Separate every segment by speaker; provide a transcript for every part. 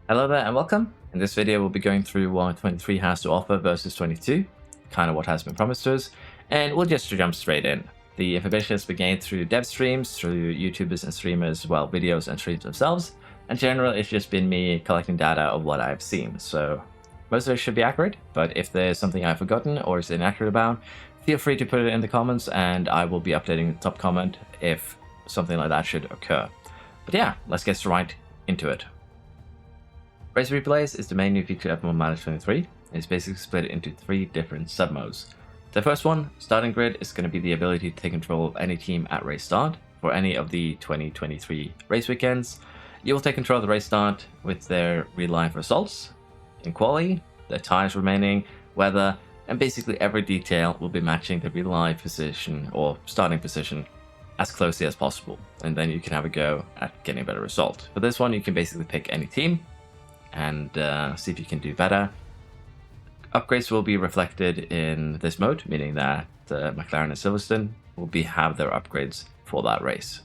Speaker 1: Hello there and welcome. In this video we'll be going through what 23 has to offer versus 22, kind of what has been promised to us, and we'll just jump straight in. The information has been gained through dev streams, through YouTubers and streamers, well, videos and streams themselves. In general, it's just been me collecting data of what I've seen, so most of it should be accurate, but if there's something I've forgotten or is inaccurate about, feel free to put it in the comments and I will be updating the top comment if something like that should occur. But yeah, let's get right into it. Race Replays is the main new feature of Manage 23. It's basically split into 3 different submodes. The first one, Starting Grid, is going to be the ability to take control of any team at race start for any of the 2023 race weekends. You will take control of the race start with their real-life results, in quali, their tires remaining, weather, and basically every detail will be matching the real-life position or starting position as closely as possible, and then you can have a go at getting a better result. For this one, you can basically pick any team and see if you can do better. Upgrades will be reflected in this mode, meaning that McLaren and Silverstone will have their upgrades for that race.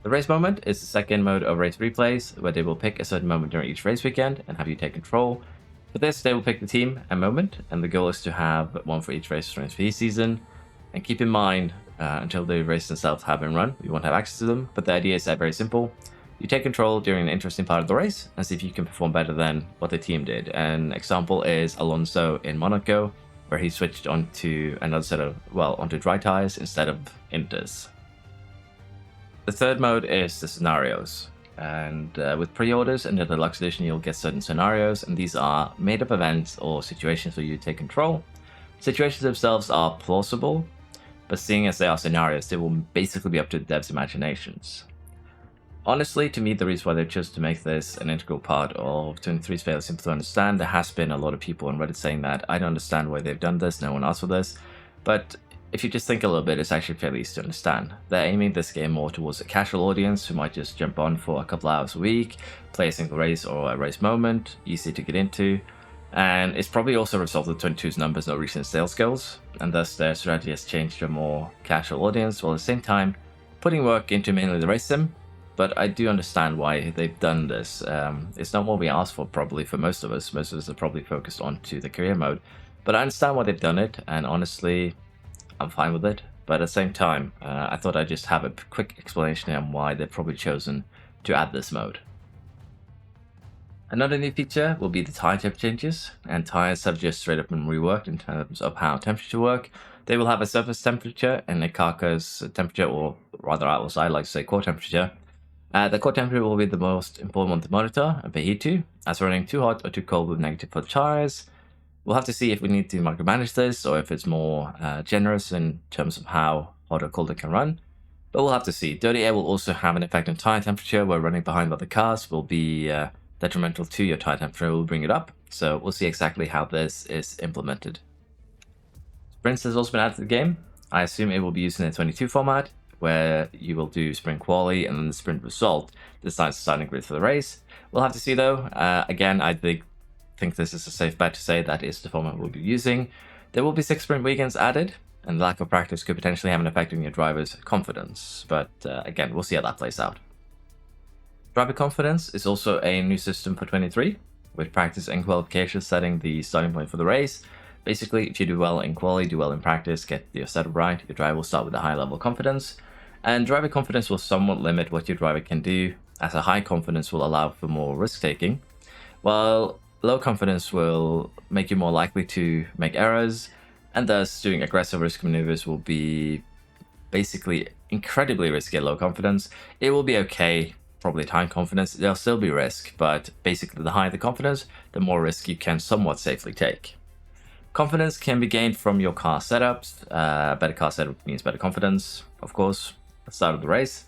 Speaker 1: The race moment is the second mode of race replays, where they will pick a certain moment during each race weekend and have you take control. For this, they will pick the team and moment, and the goal is to have one for each race during the season. And keep in mind, until the races themselves have been run, we won't have access to them, but the idea is very simple. You take control during an interesting part of the race and see if you can perform better than what the team did. An example is Alonso in Monaco, where he switched onto another set of, onto dry tires instead of inters. The third mode is the scenarios. And with pre-orders and the deluxe edition, you'll get certain scenarios, and these are made-up events or situations where you take control. Situations themselves are plausible, but seeing as they are scenarios, they will basically be up to the devs' imaginations. Honestly, to me, the reason why they chose to make this an integral part of 23 is fairly simple to understand. There has been a lot of people on Reddit saying that I don't understand why they've done this, no one asked for this. But if you just think a little bit, it's actually fairly easy to understand. They're aiming this game more towards a casual audience who might just jump on for a couple hours a week, play a single race or a race moment, easy to get into. And it's probably also a result of 22's numbers not reaching sales goals, and thus their strategy has changed to a more casual audience, while at the same time putting work into mainly the race sim. But I do understand why they've done this. It's not what we asked for, probably, for most of us. Most of us are probably focused onto the career mode. But I understand why they've done it, and honestly, I'm fine with it. But at the same time, I thought I'd just have a quick explanation on why they've probably chosen to add this mode. Another new feature will be the tire temp changes, and tires have just straight up been reworked in terms of how temperature work. They will have a surface temperature and a carcass temperature, or rather I like to say core temperature. The core temperature will be the most important one to monitor and pay heed to, as running too hot or too cold with negative for the tires. We'll have to see if we need to micromanage this or if it's more generous in terms of how hot or cold it can run. But we'll have to see. Dirty air will also have an effect on tire temperature, where running behind other cars will be detrimental to your tire temperature, will bring it up. So we'll see exactly how this is implemented. Sprints has also been added to the game. I assume it will be used in a 22 format, where you will do sprint quali and then the sprint result decides the starting grid for the race. We'll have to see though. Again, I think this is a safe bet to say that is the format we'll be using. There will be 6 sprint weekends added, and lack of practice could potentially have an effect on your driver's confidence. But again, we'll see how that plays out. Driver confidence is also a new system for 23, with practice and qualification setting the starting point for the race. Basically, if you do well in quali, do well in practice, get your setup right, your driver will start with a high level of confidence. And driver confidence will somewhat limit what your driver can do, as a high confidence will allow for more risk taking, while low confidence will make you more likely to make errors, and thus doing aggressive risk maneuvers will be basically incredibly risky at low confidence. It will be okay, probably at high confidence, there'll still be risk, but basically the higher the confidence, the more risk you can somewhat safely take. Confidence can be gained from your car setups. Better car setup means better confidence, of course, at the start of the race.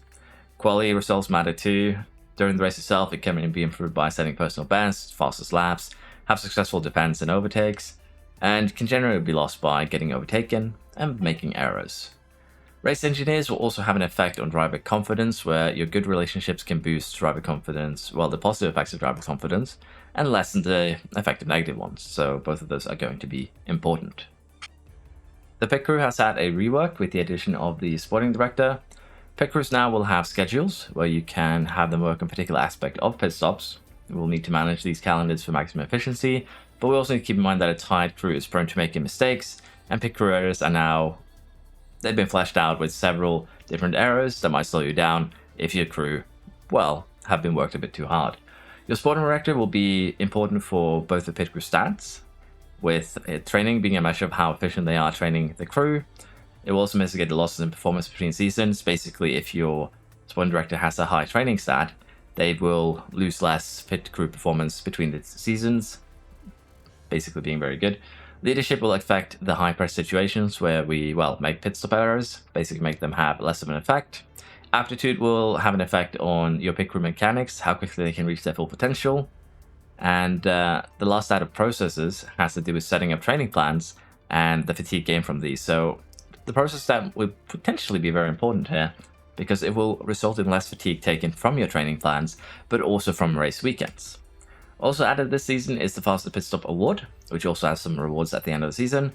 Speaker 1: Quality results matter too. During the race itself, it can be improved by setting personal best, fastest laps, have successful defense and overtakes, and can generally be lost by getting overtaken and making errors. Race engineers will also have an effect on driver confidence, where your good relationships can boost driver confidence, the positive effects of driver confidence, and lessen the effect of negative ones, so both of those are going to be important. The pit crew has had a rework with the addition of the sporting director. Pit crews now will have schedules where you can have them work on a particular aspect of pit stops. We'll need to manage these calendars for maximum efficiency, but we also need to keep in mind that a tired crew is prone to making mistakes, and pit crew errors are now, they've been fleshed out with several different errors that might slow you down if your crew, well, have been worked a bit too hard. Your sporting director will be important for both the pit crew stats, with training being a measure of how efficient they are training the crew. It will also mitigate the losses in performance between seasons. Basically, if your sporting director has a high training stat, they will lose less pit crew performance between the seasons, basically being very good. Leadership will affect the high press situations where we, well, make pit stop errors, basically make them have less of an effect. Aptitude will have an effect on your pit crew mechanics, how quickly they can reach their full potential. And the last out of processes has to do with setting up training plans and the fatigue gained from these. So the process stat will potentially be very important here because it will result in less fatigue taken from your training plans, but also from race weekends. Also added this season is the Fastest Pit Stop Award, which also has some rewards at the end of the season.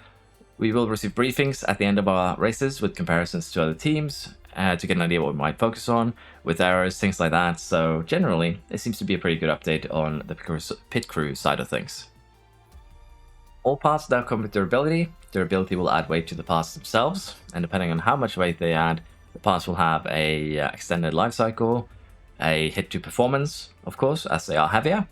Speaker 1: We will receive briefings at the end of our races with comparisons to other teams to get an idea what we might focus on, with errors, things like that. So generally, it seems to be a pretty good update on the pit crew side of things. All parts now come with durability. Durability will add weight to the parts themselves, and depending on how much weight they add, the parts will have a extended life cycle, a hit to performance, of course, as they are heavier.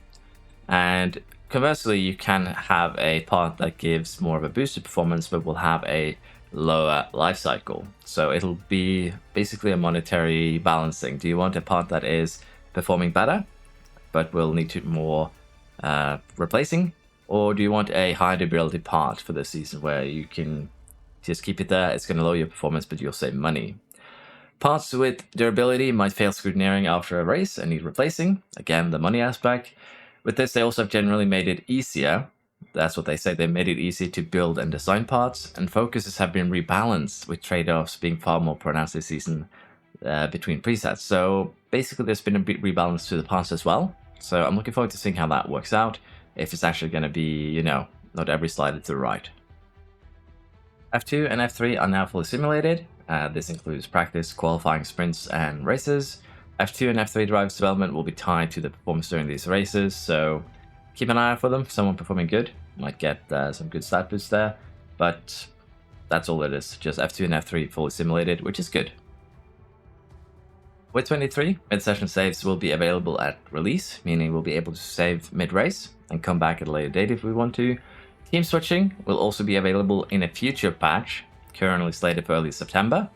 Speaker 1: And conversely, you can have a part that gives more of a boosted performance, but will have a lower life cycle. So it'll be basically a monetary balancing. Do you want a part that is performing better, but will need to more replacing? Or do you want a high durability part for this season where you can just keep it there? It's going to lower your performance, but you'll save money. Parts with durability might fail scrutineering after a race and need replacing. Again, the money aspect. With this, they also have generally made it easier. That's what they say. They made it easy to build and design parts, and focuses have been rebalanced with trade-offs being far more pronounced this season between presets. So basically, there's been a bit rebalance to the parts as well. So I'm looking forward to seeing how that works out. If it's actually going to be, you know, not every slide to the right. F2 and F3 are now fully simulated. This includes practice, qualifying, sprints, and races. F2 and F3 drivers development will be tied to the performance during these races, so keep an eye out for them. Someone performing good might get some good stat boosts there, but that's all it is. Just F2 and F3 fully simulated, which is good. With 23, mid-session saves will be available at release, meaning we'll be able to save mid-race and come back at a later date if we want to. Team switching will also be available in a future patch, currently slated for early September.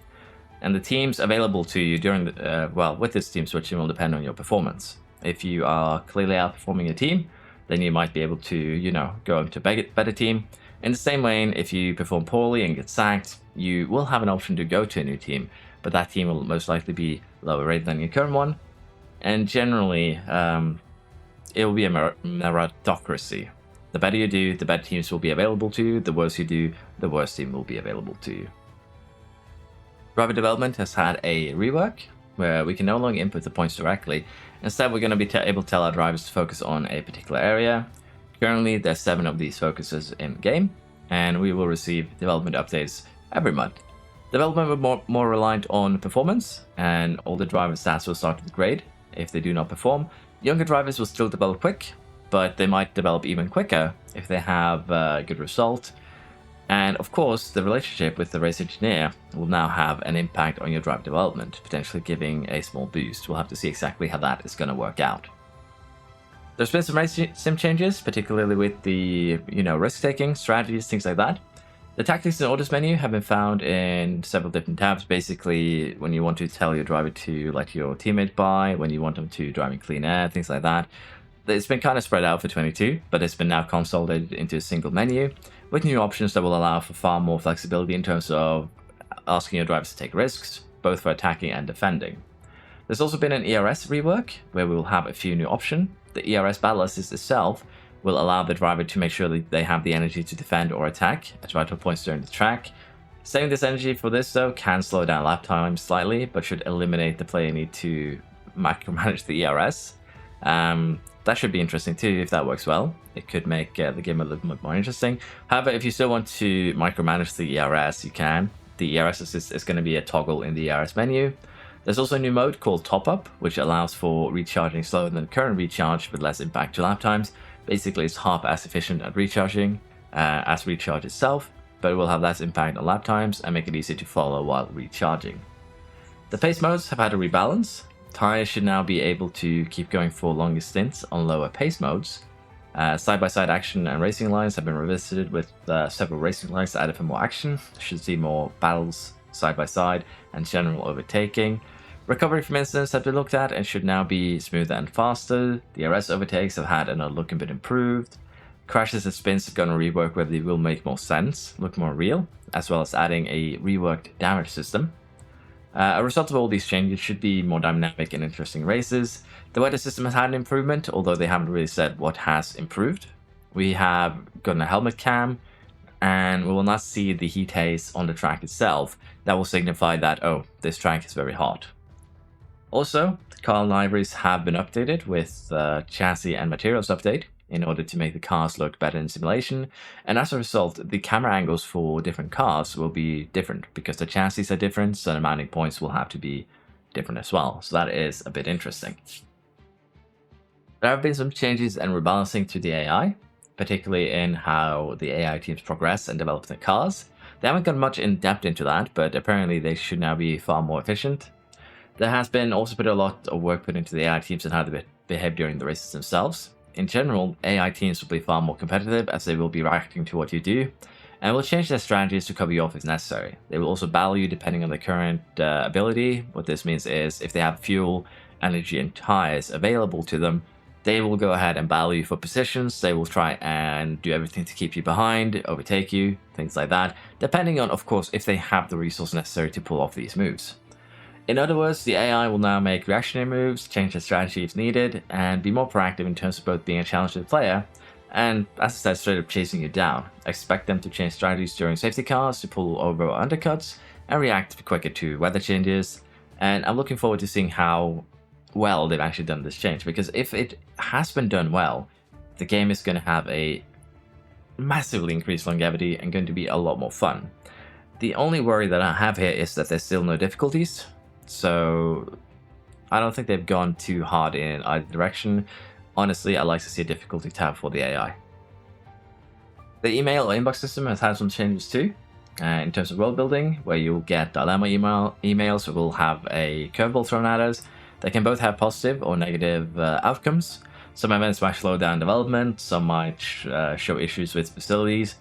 Speaker 1: And the teams available to you during the, with this team switching will depend on your performance. If you are clearly outperforming your team, then you might be able to, you know, go into a better team. In the same way, if you perform poorly and get sacked, you will have an option to go to a new team, but that team will most likely be lower rated than your current one. And generally, it will be a meritocracy. The better you do, the better teams will be available to you. The worse you do, the worse team will be available to you. Driver development has had a rework where we can no longer input the points directly. Instead, we're going to be able to tell our drivers to focus on a particular area. Currently, there's 7 of these focuses in game, and we will receive development updates every month. Development will be more reliant on performance, and older driver stats will start with grade if they do not perform. Younger drivers will still develop quick, but they might develop even quicker if they have a good result. And of course, the relationship with the race engineer will now have an impact on your drive development, potentially giving a small boost. We'll have to see exactly how that is going to work out. There's been some race sim changes, particularly with the, risk-taking, strategies, things like that. The tactics and orders menu have been found in several different tabs. Basically, when you want to tell your driver to let your teammate by, when you want them to drive in clean air, things like that. It's been kind of spread out for 22, but it's been now consolidated into a single menu with new options that will allow for far more flexibility in terms of asking your drivers to take risks, both for attacking and defending. There's also been an ERS rework, where we will have a few new options. The ERS battle assist itself will allow the driver to make sure that they have the energy to defend or attack at vital points during the track. Saving this energy for this, though, can slow down lap time slightly, but should eliminate the player need to micromanage the ERS. That should be interesting too if that works well. It could make the game a little bit more interesting. However, if you still want to micromanage the ERS, you can. The ERS assist is going to be a toggle in the ERS menu. There's also a new mode called Top Up, which allows for recharging slower than current recharge with less impact to lap times. Basically, it's half as efficient at recharging as recharge itself, but it will have less impact on lap times and make it easier to follow while recharging. The pace modes have had a rebalance. Tires should now be able to keep going for longer stints on lower pace modes. Side-by-side action and racing lines have been revisited with several racing lines added for more action. Should see more battles side-by-side and general overtaking. Recovery from incidents have been looked at and should now be smoother and faster. DRS overtakes have had another look a bit improved. Crashes and spins are going to rework where they will make more sense, look more real, as well as adding a reworked damage system. A result of all these changes should be more dynamic and interesting races. The weather system has had an improvement, although they haven't really said what has improved. We have gotten a helmet cam, and we will not see the heat haze on the track itself. That will signify that, oh, this track is very hot. Also, the car libraries have been updated with chassis and materials update in order to make the cars look better in simulation, and as a result, the camera angles for different cars will be different because the chassis are different, so the mounting points will have to be different as well. So that is a bit interesting. There have been some changes and rebalancing to the AI, particularly in how the AI teams progress and develop their cars. They haven't gone much in depth into that, but apparently they should now be far more efficient. There has been also been a lot of work put into the AI teams and how they behave during the races themselves. In general, AI teams will be far more competitive as they will be reacting to what you do, and will change their strategies to cover you off if necessary. They will also battle you depending on their current ability. What this means is if they have fuel, energy, and tires available to them, they will go ahead and battle you for positions. They will try and do everything to keep you behind, overtake you, things like that, depending on, of course, if they have the resources necessary to pull off these moves. In other words, the AI will now make reactionary moves, change their strategy if needed, and be more proactive in terms of both being a challenge to the player and, as I said, straight up chasing you down. Expect them to change strategies during safety cars to pull over or undercuts and react quicker to weather changes. And I'm looking forward to seeing how well they've actually done this change, because if it has been done well, the game is going to have a massively increased longevity and going to be a lot more fun. The only worry that I have here is that there's still no difficulties. So I don't think they've gone too hard in either direction. Honestly, I like to see a difficulty tab for the AI. The email or inbox system has had some changes too, in terms of world building, where you'll get dilemma emails that will have a curveball thrown at us. They can both have positive or negative outcomes. Some events might slow down development, some might show issues with facilities,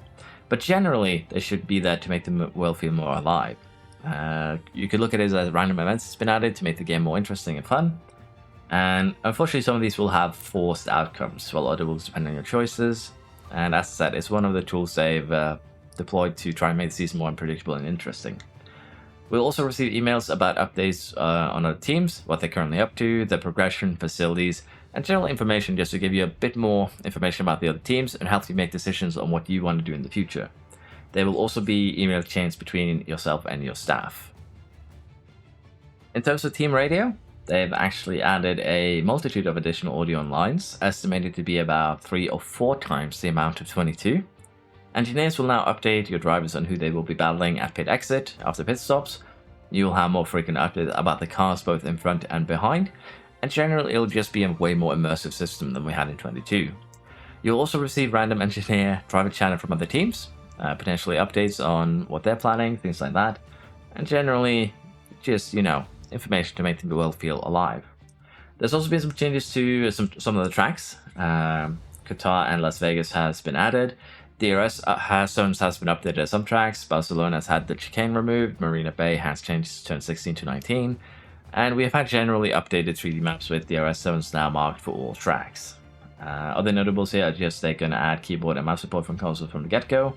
Speaker 1: but generally they should be there to make the world feel more alive. You could look at it as random events that's been added to make the game more interesting and fun. And unfortunately, some of these will have forced outcomes, while other will depend on your choices. And as I said, it's one of the tools they've deployed to try and make the season more unpredictable and interesting. We'll also receive emails about updates on other teams, what they're currently up to, their progression, facilities, and general information just to give you a bit more information about the other teams and help you make decisions on what you want to do in the future. There will also be email chains between yourself and your staff. In terms of team radio, they've actually added a multitude of additional audio and lines, estimated to be about 3 or 4 times the amount of 22. Engineers will now update your drivers on who they will be battling at pit exit after pit stops. You'll have more frequent updates about the cars both in front and behind, and generally it'll just be a way more immersive system than we had in 22. You'll also receive random engineer driver chatter from other teams, potentially updates on what they're planning, things like that, and generally just, information to make the world feel alive. There's also been some changes to some of the tracks. Qatar and Las Vegas has been added. DRS zones has been updated at some tracks. Barcelona has had the chicane removed. Marina Bay has changed to turn 16 to 19. And we have had generally updated 3D maps with DRS zones now marked for all tracks. Other notables here are just they're going to add keyboard and mouse support from consoles from the get-go.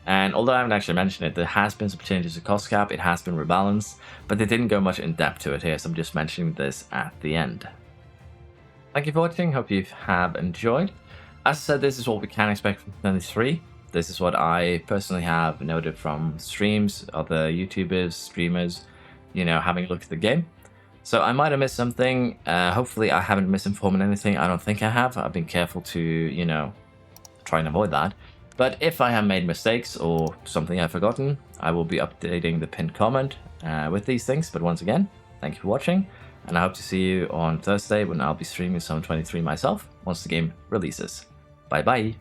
Speaker 1: And although I haven't actually mentioned it, there has been some changes to cost cap, it has been rebalanced, but they didn't go much in depth to it here, so I'm just mentioning this at the end. Thank you for watching, hope you have enjoyed. As I said, this is what we can expect from 23. This is what I personally have noted from streams, other YouTubers, streamers, having a look at the game. So I might have missed something. Hopefully I haven't misinformed anything. I don't think I have. I've been careful to, try and avoid that. But if I have made mistakes or something I've forgotten, I will be updating the pinned comment with these things. But once again, Thank you for watching, and I hope to see you on Thursday when I'll be streaming some 23 myself once the game releases. Bye bye!